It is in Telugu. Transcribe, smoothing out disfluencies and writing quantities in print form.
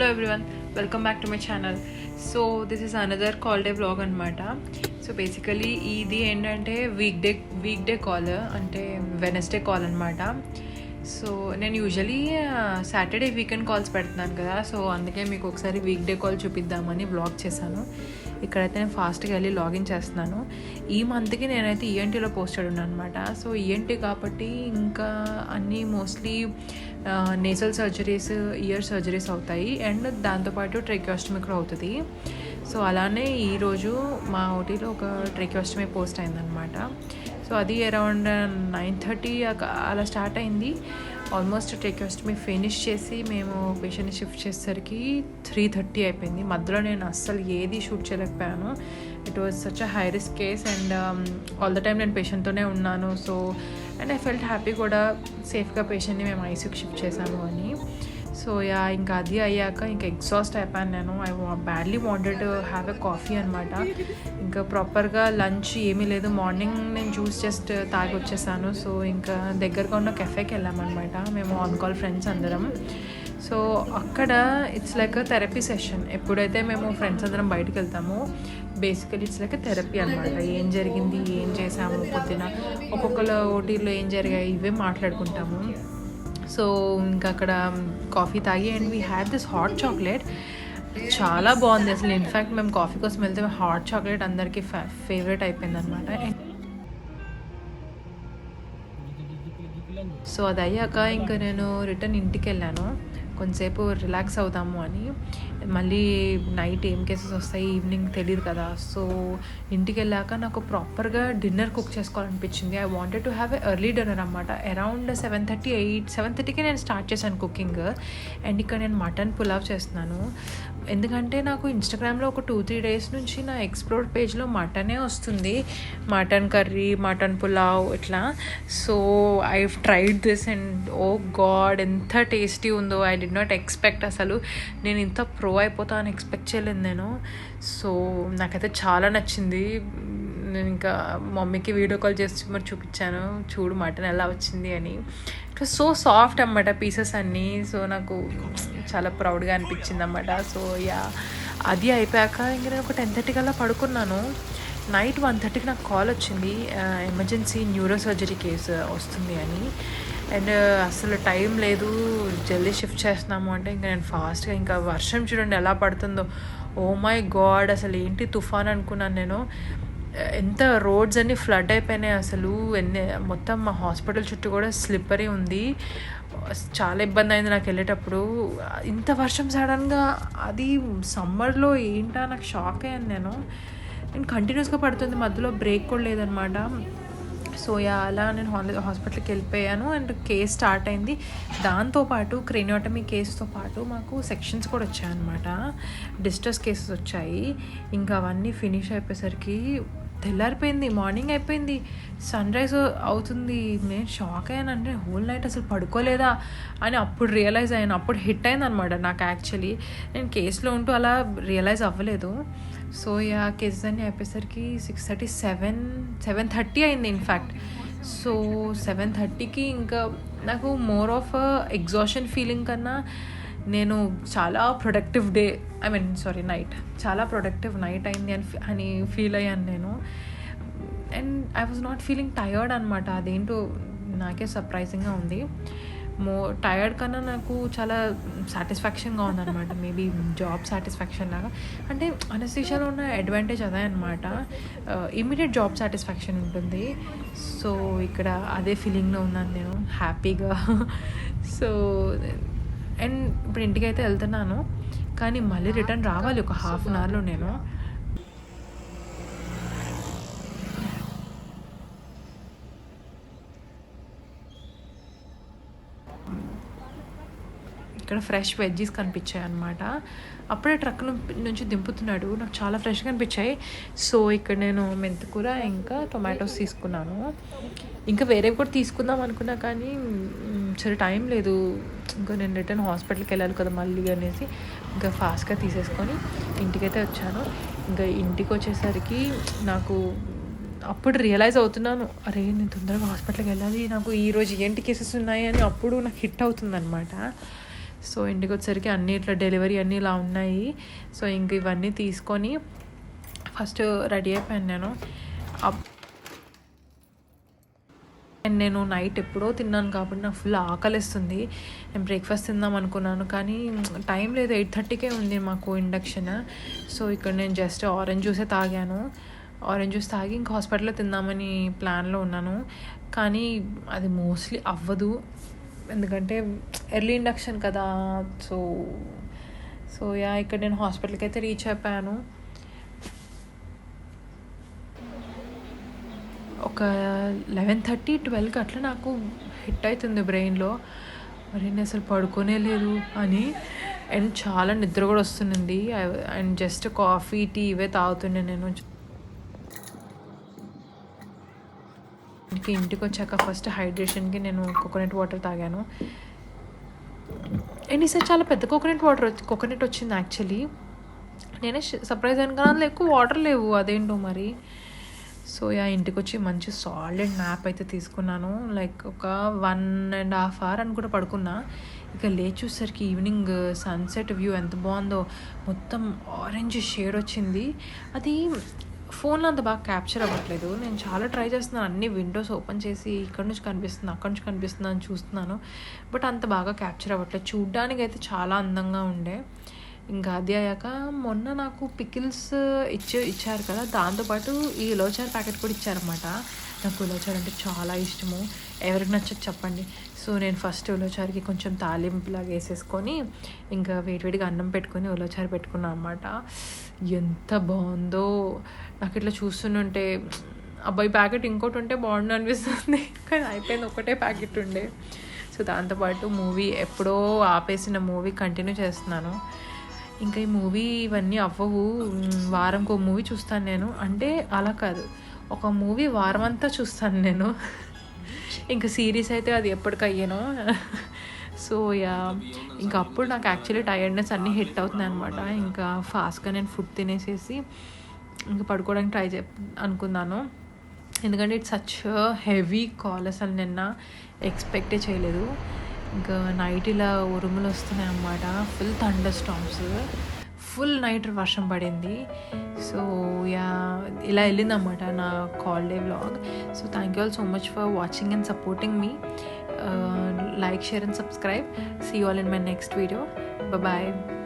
Hello everyone, welcome back to my channel. So this is another call day vlog anamata. So basically ఇది ఏంటంటే వీక్ డే కాల్ అంటే వెనస్డే కాల్ అనమాట. సో నేను యూజువలీ సాటర్డే వీకెండ్ కాల్స్ పెడుతున్నాను కదా, సో అందుకే మీకు ఒకసారి వీక్ డే కాల్ చూపిద్దామని వ్లాగ్ చేశాను. ఇక్కడైతే నేను ఫాస్ట్గా వెళ్ళి లాగిన్ చేస్తున్నాను. ఈ మంత్కి నేనైతే ఈఎన్టీలో పోస్టెడ్ ఉన్నాను అనమాట. సో ఈఎన్టీ కాబట్టి ఇంకా అన్నీ mostly nasal surgeries, year surgeries అవుతాయి అండ్ దాంతోపాటు ట్రెక్యోస్టమీ కూడా అవుతుంది. సో అలానే ఈరోజు మా ఓటీలో ఒక ట్రెక్యోస్టమీ పోస్ట్ అయిందనమాట. సో అది అరౌండ్ 9:30 అలా స్టార్ట్ అయింది. ఆల్మోస్ట్ ట్రెక్యోస్టమీ ఫినిష్ చేసి మేము పేషెంట్ని షిఫ్ట్ చేసేసరికి 3:30 అయిపోయింది. మధ్యలో నేను అస్సలు ఏది షూట్ చేయలేకపోయాను. It was such a high risk case and all the time నేను పేషెంట్తోనే ఉన్నాను. So and I felt happy కూడా సేఫ్గా పేషెంట్ని మేము ఐసీయూకి షిఫ్ట్ చేశాము అని. సో ఇంకా అది అయ్యాక ఇంకా ఎగ్జాస్ట్ అయిపోయాను నేను. I badly wanted to have a coffee అనమాట. ఇంకా ప్రాపర్గా లంచ్ ఏమీ లేదు. మార్నింగ్ నేను జ్యూస్ జస్ట్ తాగి వచ్చేసాను. సో ఇంకా దగ్గరగా ఉన్న కెఫేకి వెళ్ళామన్నమాట మేము ఆన్ కాల్ ఫ్రెండ్స్ అందరం. సో అక్కడ it's like a therapy session. ఎప్పుడైతే మేము ఫ్రెండ్స్ అందరం బయటకు వెళ్తామో basically it's like a therapy అనమాట. ఏం జరిగింది, ఏం చేసాము, పొద్దున ఒక్కొక్కరు ఓటీలో ఏం జరిగాయి ఇవే మాట్లాడుకుంటాము. సో ఇంకా అక్కడ కాఫీ తాగి and we had this hot chocolate. చాలా బాగుంది అసలు. ఇన్ఫ్యాక్ట్ మేము కాఫీ కోసం వెళ్తే హాట్ చాక్లెట్ అందరికీ ఫేవరెట్ అయిపోయింది అనమాట. సో అది అయ్యాక ఇంకా నేను రిటర్న్ ఇంటికి వెళ్ళాను కొంతసేపు రిలాక్స్ అవుదాము అని. మళ్ళీ నైట్ ఏం కేసెస్ వస్తాయి ఈవినింగ్ తెలియదు కదా. సో ఇంటికి వెళ్ళాక నాకు ప్రాపర్గా డిన్నర్ కుక్ చేసుకోవాలనిపించింది. I wanted to have a early dinner అనమాట. అరౌండ్ 7:30కి నేను స్టార్ట్ చేశాను కుకింగ్. అండ్ ఇక్కడ నేను మటన్ పులావ్ చేస్తున్నాను. ఎందుకంటే నాకు ఇన్స్టాగ్రామ్లో ఒక 2-3 డేస్ నుంచి నా ఎక్స్ప్లోర్ పేజ్లో మటనే వస్తుంది, మటన్ కర్రీ, మటన్ పులావ్ ఇట్లా. So I tried this and oh god ఎంత టేస్టీ ఉందో. ఐ డి నాట్ ఎక్స్పెక్ట్, అసలు నేను ఇంత ప్రో అయిపోతా అని ఎక్స్పెక్ట్ చేయలేదు నేను. సో నాకైతే చాలా నచ్చింది. నేను ఇంకా మమ్మీకి వీడియో కాల్ చేసి మరి చూపించాను, చూడు మటన్ ఎలా వచ్చింది అని. ఇట్ వాజ్ సో సాఫ్ట్ అన్నమాట పీసెస్ అన్నీ. సో నాకు చాలా ప్రౌడ్గా అనిపించింది అన్నమాట. సో అది అయిపోయాక ఇంకా నేను ఒక 10:30 కల్లా పడుకున్నాను. నైట్ 1:30కి నాకు కాల్ వచ్చింది, ఎమర్జెన్సీ న్యూరో సర్జరీ కేసు వస్తుంది అని. అండ్ అసలు టైం లేదు, జల్దీ షిఫ్ట్ చేస్తున్నాము అంటే ఇంకా నేను ఫాస్ట్గా, ఇంకా వర్షం చూడండి ఎలా పడుతుందో. ఓ మై గాడ్, అసలు ఏంటి తుఫాన్ అనుకున్నాను నేను. ఎంత రోడ్స్ అన్నీ ఫ్లడ్ అయిపోయినాయి అసలు. మొత్తం మా హాస్పిటల్ చుట్టూ కూడా స్లిప్పరీ ఉంది. చాలా ఇబ్బంది అయింది నాకు వెళ్ళేటప్పుడు. ఇంత వర్షం సడన్గా, అది సమ్మర్లో ఏంటా నాకు షాక్ అయ్యాను నేను. కంటిన్యూస్గా పడుతుంది, మధ్యలో బ్రేక్ కూడా లేదనమాట. సో అలా నేను హాస్పిటల్కి వెళ్ళిపోయాను అండ్ కేస్ స్టార్ట్ అయింది. దాంతోపాటు క్రేనియోటమీ కేసుతో పాటు మాకు సెక్షన్స్ కూడా వచ్చాయన్నమాట. డిస్ట్రెస్ కేసెస్ వచ్చాయి. ఇంకా అవన్నీ ఫినిష్ అయిపోయేసరికి తెల్లారిపోయింది, మార్నింగ్ అయిపోయింది, సన్ రైజ్ అవుతుంది. నేను షాక్ అయ్యాను. అంటే హోల్ నైట్ అసలు పడుకోలేదా అని అప్పుడు రియలైజ్ అయ్యాను. అప్పుడు హిట్ అయింది అనమాట నాకు. యాక్చువల్లీ నేను కేసులో ఉంటూ అలా రియలైజ్ అవ్వలేదు. సో కేసెస్ అన్నీ అయిపోయేసరికి 6:30, 7:30 అయింది ఇన్ఫ్యాక్ట్. సో 7:30కి ఇంకా నాకు మోర్ ఆఫ్ ఎగ్జాషన్ ఫీలింగ్ కన్నా నేను చాలా ప్రొడక్టివ్ నైట్, చాలా ప్రొడక్టివ్ నైట్ అయింది అని ఫీల్ అయ్యాను నేను. And I was not feeling tired అనమాట. అదేంటో నాకే సర్ప్రైజింగ్గా ఉంది. టయర్డ్ కన్నా నాకు చాలా సాటిస్ఫాక్షన్గా ఉందన్నమాట. మేబీ జాబ్ సాటిస్ఫాక్షన్ లాగా. అంటే అనస్థీషియాలో ఉన్న అడ్వాంటేజ్ అదే అనమాట, ఇమీడియట్ జాబ్ సాటిస్ఫాక్షన్ ఉంటుంది. సో ఇక్కడ అదే ఫీలింగ్లో ఉన్నాను నేను, హ్యాపీగా. సో అండ్ ఇప్పుడు ఇంటికి అయితే వెళ్తున్నాను, కానీ మళ్ళీ రిటర్న్ రావాలి ఒక హాఫ్ అన్ అవర్లో నేను. ఇక్కడ ఫ్రెష్ వెజ్జీస్ కనిపించాయి అనమాట. అప్పుడే ట్రక్ నుంచి దింపుతున్నాడు, నాకు చాలా ఫ్రెష్గా అనిపించాయి. సో ఇక్కడ నేను మెంతికూర ఇంకా టొమాటోస్ తీసుకున్నాను. ఇంకా వేరేవి కూడా తీసుకుందాం అనుకున్నా కానీ సరే టైం లేదు. ఇంకా నేను రిటర్న్ హాస్పిటల్కి వెళ్ళాలి కదా మళ్ళీ అనేసి ఇంకా ఫాస్ట్గా తీసేసుకొని ఇంటికైతే వచ్చాను. ఇంకా ఇంటికి వచ్చేసరికి నాకు అప్పుడు రియలైజ్ అవుతున్నాను, అరే నేను తొందరగా హాస్పిటల్కి వెళ్ళాలి, నాకు ఈరోజు ఏంటి కేసెస్ ఉన్నాయి అని అప్పుడు నాకు హిట్ అవుతుంది అనమాట. సో ఇంటికి వచ్చేసరికి అన్నీ ఇట్లా డెలివరీ అన్నీ ఇలా ఉన్నాయి. సో ఇంక ఇవన్నీ తీసుకొని ఫస్ట్ రెడీ అయిపోయాను నేను. అండ్ నేను నైట్ ఎప్పుడో తిన్నాను కాబట్టి నాకు ఫుల్ ఆకలిస్తుంది. నేను బ్రేక్ఫాస్ట్ తిందాం అనుకున్నాను కానీ టైం లేదు, 8:30కే ఉంది మాకు ఇండక్షన్. సో ఇక్కడ నేను జస్ట్ ఆరెంజ్ జ్యూసే తాగాను. ఆరెంజ్ జ్యూస్ తాగి ఇంకా హాస్పిటల్లో తిందామని ప్లాన్లో ఉన్నాను. కానీ అది మోస్ట్లీ అవ్వదు, ఎందుకంటే ఎర్లీ ఇండక్షన్ కదా. సో ఇక్కడ నేను హాస్పిటల్కి అయితే రీచ్ అయిపోయాను. ఒక 11:30-12కి అట్లా నాకు హిట్ అవుతుంది బ్రెయిన్లో, మరి నేను అసలు పడుకోనే లేదు అని. అండ్ చాలా నిద్ర కూడా వస్తుంది. అండ్ జస్ట్ కాఫీ టీ ఇవే తాగుతుండే నేను. ఇంటికి వచ్చాక ఫస్ట్ హైడ్రేషన్కి నేను కోకోనట్ వాటర్ తాగాను. అండ్ ఈసారి చాలా పెద్ద కోకోనట్ వచ్చింది యాక్చువల్లీ. నేనే సర్ప్రైజ్ అయిన కానీ అందులో ఎక్కువ వాటర్ లేవు, అదేంటో మరి. సో ఇంటికి వచ్చి మంచి సాలిడ్ న్యాప్ అయితే తీసుకున్నాను. లైక్ ఒక 1.5 hour అని కూడా పడుకున్నా. ఇక లేచి చూసేసరికి ఈవినింగ్ సన్సెట్ వ్యూ ఎంత బాగుందో. మొత్తం ఆరెంజ్ షేడ్ వచ్చింది. అది ఫోన్లో అంత బాగా క్యాప్చర్ అవ్వట్లేదు. నేను చాలా ట్రై చేస్తున్నాను, అన్ని విండోస్ ఓపెన్ చేసి ఇక్కడ నుంచి కనిపిస్తుంది అక్కడ నుంచి కనిపిస్తుంది అని చూస్తున్నాను, బట్ అంత బాగా క్యాప్చర్ అవ్వట్లేదు. చూడ్డానికి అయితే చాలా అందంగా ఉండే. ఇంకా అది అయ్యాక మొన్న నాకు పికిల్స్ ఇచ్చారు కదా, దాంతోపాటు ఈ ఉలవచారు ప్యాకెట్ కూడా ఇచ్చారన్నమాట. నాకు ఉలవచారు అంటే చాలా ఇష్టము, ఎవరికి నచ్చదు చెప్పండి. సో నేను ఫస్ట్ ఉలవచారుకి కొంచెం తాలింపులాగా వేసేసుకొని ఇంకా వేడివేడిగా అన్నం పెట్టుకొని ఉలవచారు పెట్టుకున్నాను అన్నమాట. ఎంత బాగుందో. నాకు ఇట్లా చూస్తుంటే అబ్బాయి ప్యాకెట్ ఇంకోటి ఉంటే బాగుండు అనిపిస్తుంది, కానీ అయిపోయింది, ఒకటే ప్యాకెట్ ఉండే. సో దాంతోపాటు మూవీ ఎప్పుడో ఆపేసిన మూవీ కంటిన్యూ చేస్తున్నాను. ఇంకా ఈ మూవీ ఇవన్నీ అవ్వవు, వారంకో మూవీ చూస్తాను నేను. అంటే అలా కాదు, ఒక మూవీ వారం అంతా చూస్తాను నేను. ఇంకా సిరీస్ అయితే అది ఎప్పటికయ్యానో. సో ఇంకా అప్పుడు నాకు యాక్చువల్లీ టైర్డ్నెస్ అన్నీ హిట్ అవుతున్నాయి అనమాట. ఇంకా ఫాస్ట్గా నేను ఫుడ్ తినేసేసి ఇంకా పడుకోవడానికి అనుకున్నాను. ఎందుకంటే ఇట్స్ సచ్ హెవీ కాల్, అసలు నిన్న ఎక్స్పెక్టే చేయలేదు. ఇంకా నైట్ ఇలా ఉరుములు వస్తున్నాయి అన్నమాట, full thunder storms, full night వర్షం పడింది. సో ఇలా వెళ్ళిందన్నమాట నా call day vlog. So thank you all so much for watching and supporting me. Like, share and subscribe. See you all in my next video. Bye bye.